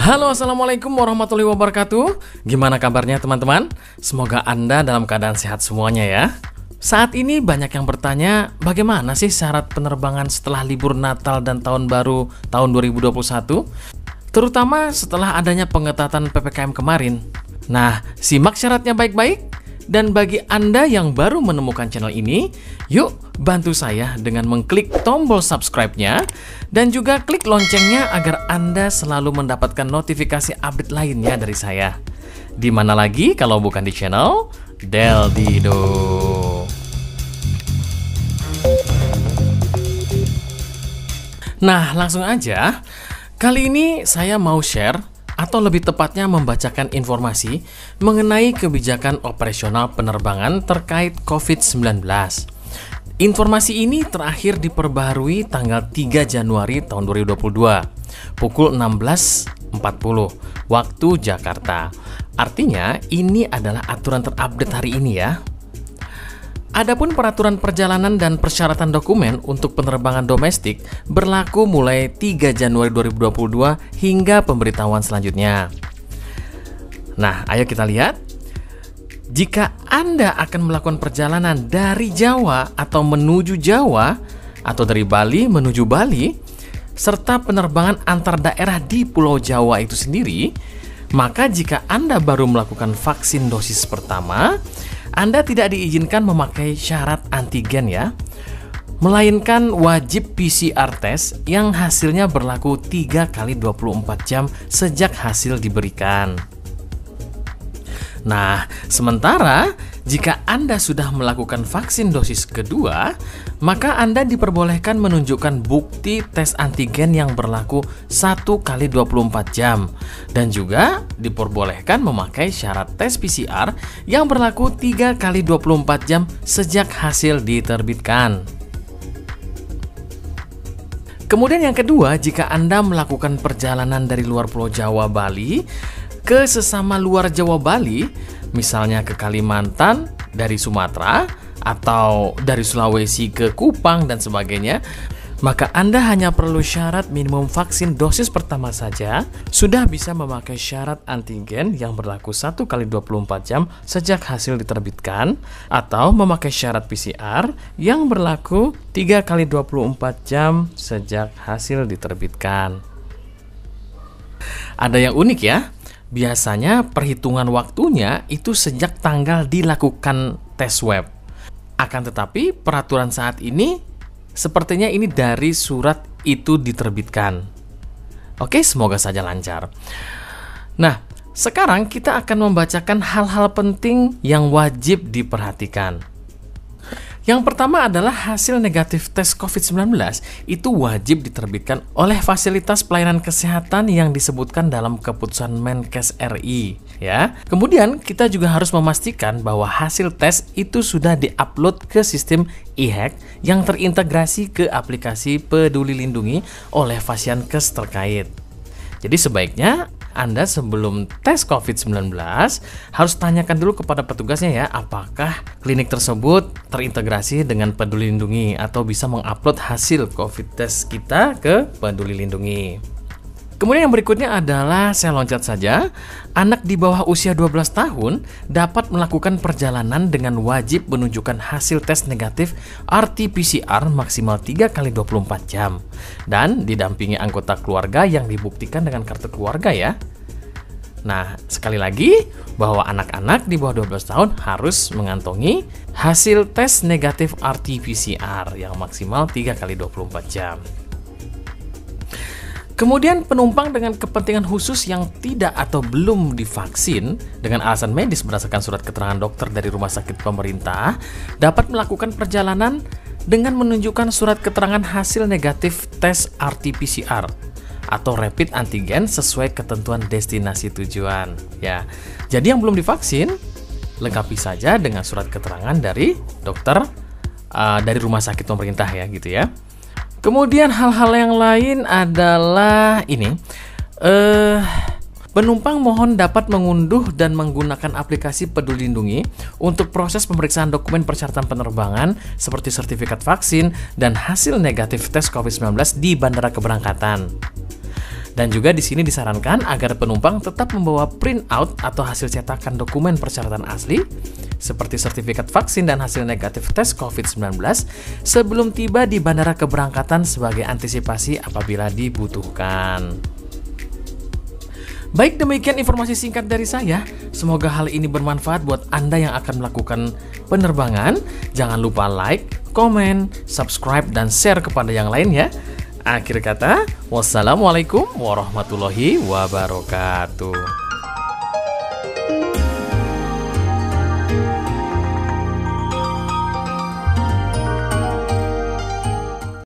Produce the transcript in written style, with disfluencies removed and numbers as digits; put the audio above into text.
Halo, assalamualaikum warahmatullahi wabarakatuh. Gimana kabarnya teman-teman? Semoga Anda dalam keadaan sehat semuanya ya. Saat ini banyak yang bertanya, bagaimana sih syarat penerbangan setelah libur Natal dan Tahun Baru tahun 2021? Terutama setelah adanya pengetatan PPKM kemarin. Nah, simak syaratnya baik-baik. Dan bagi Anda yang baru menemukan channel ini, yuk bantu saya dengan mengklik tombol subscribe-nya dan juga klik loncengnya agar Anda selalu mendapatkan notifikasi update lainnya dari saya. Di mana lagi kalau bukan di channel Del Dido. Nah, langsung aja. Kali ini saya mau share atau lebih tepatnya membacakan informasi mengenai kebijakan operasional penerbangan terkait COVID-19. Informasi ini terakhir diperbaharui tanggal 3 Januari tahun 2022, pukul 16.40 waktu Jakarta. Artinya, ini adalah aturan terupdate hari ini ya. Adapun peraturan perjalanan dan persyaratan dokumen untuk penerbangan domestik berlaku mulai 3 Januari 2022 hingga pemberitahuan selanjutnya. Nah, ayo kita lihat. Jika Anda akan melakukan perjalanan dari Jawa atau menuju Jawa, atau dari Bali menuju Bali, serta penerbangan antar daerah di Pulau Jawa itu sendiri, maka jika Anda baru melakukan vaksin dosis pertama, Anda tidak diizinkan memakai syarat antigen ya, melainkan wajib PCR test yang hasilnya berlaku 3 kali 24 jam sejak hasil diberikan. Nah, sementara jika Anda sudah melakukan vaksin dosis kedua, maka Anda diperbolehkan menunjukkan bukti tes antigen yang berlaku 1 kali 24 jam dan juga diperbolehkan memakai syarat tes PCR yang berlaku 3 kali 24 jam sejak hasil diterbitkan. Kemudian yang kedua, jika Anda melakukan perjalanan dari luar Pulau Jawa Bali ke sesama luar Jawa Bali, misalnya ke Kalimantan dari Sumatera atau dari Sulawesi ke Kupang dan sebagainya, maka Anda hanya perlu syarat minimum vaksin dosis pertama saja sudah bisa memakai syarat antigen yang berlaku 1 kali 24 jam sejak hasil diterbitkan atau memakai syarat PCR yang berlaku 3 kali 24 jam sejak hasil diterbitkan. Ada yang unik ya. Biasanya perhitungan waktunya itu sejak tanggal dilakukan tes swab. Akan tetapi peraturan saat ini sepertinya ini dari surat itu diterbitkan. Oke, semoga saja lancar. Nah, sekarang kita akan membacakan hal-hal penting yang wajib diperhatikan. Yang pertama adalah hasil negatif tes COVID-19 itu wajib diterbitkan oleh fasilitas pelayanan kesehatan yang disebutkan dalam keputusan Menkes RI ya. Kemudian kita juga harus memastikan bahwa hasil tes itu sudah diupload ke sistem e-hack yang terintegrasi ke aplikasi Peduli Lindungi oleh Fasiankes terkait. Jadi sebaiknya Anda sebelum tes COVID-19 harus tanyakan dulu kepada petugasnya ya, apakah klinik tersebut terintegrasi dengan Peduli Lindungi atau bisa mengupload hasil COVID test kita ke Peduli Lindungi. Kemudian yang berikutnya adalah saya loncat saja. Anak di bawah usia 12 tahun dapat melakukan perjalanan dengan wajib menunjukkan hasil tes negatif RT-PCR maksimal 3 kali 24 jam dan didampingi anggota keluarga yang dibuktikan dengan kartu keluarga ya. Nah, sekali lagi bahwa anak-anak di bawah 12 tahun harus mengantongi hasil tes negatif RT-PCR yang maksimal 3 kali 24 jam. Kemudian penumpang dengan kepentingan khusus yang tidak atau belum divaksin dengan alasan medis berdasarkan surat keterangan dokter dari rumah sakit pemerintah dapat melakukan perjalanan dengan menunjukkan surat keterangan hasil negatif tes RT-PCR atau rapid antigen sesuai ketentuan destinasi tujuan ya. Jadi yang belum divaksin lengkapi saja dengan surat keterangan dari dokter dari rumah sakit pemerintah ya gitu ya. Kemudian hal-hal yang lain adalah ini, penumpang mohon dapat mengunduh dan menggunakan aplikasi Peduli Lindungi untuk proses pemeriksaan dokumen persyaratan penerbangan seperti sertifikat vaksin dan hasil negatif tes COVID-19 di bandara keberangkatan. Dan juga di sini disarankan agar penumpang tetap membawa printout atau hasil cetakan dokumen persyaratan asli seperti sertifikat vaksin dan hasil negatif tes COVID-19 sebelum tiba di bandara keberangkatan sebagai antisipasi apabila dibutuhkan. Baik, demikian informasi singkat dari saya. Semoga hal ini bermanfaat buat Anda yang akan melakukan penerbangan. Jangan lupa like, komen, subscribe, dan share kepada yang lain ya. Akhir kata, wassalamualaikum warahmatullahi wabarakatuh.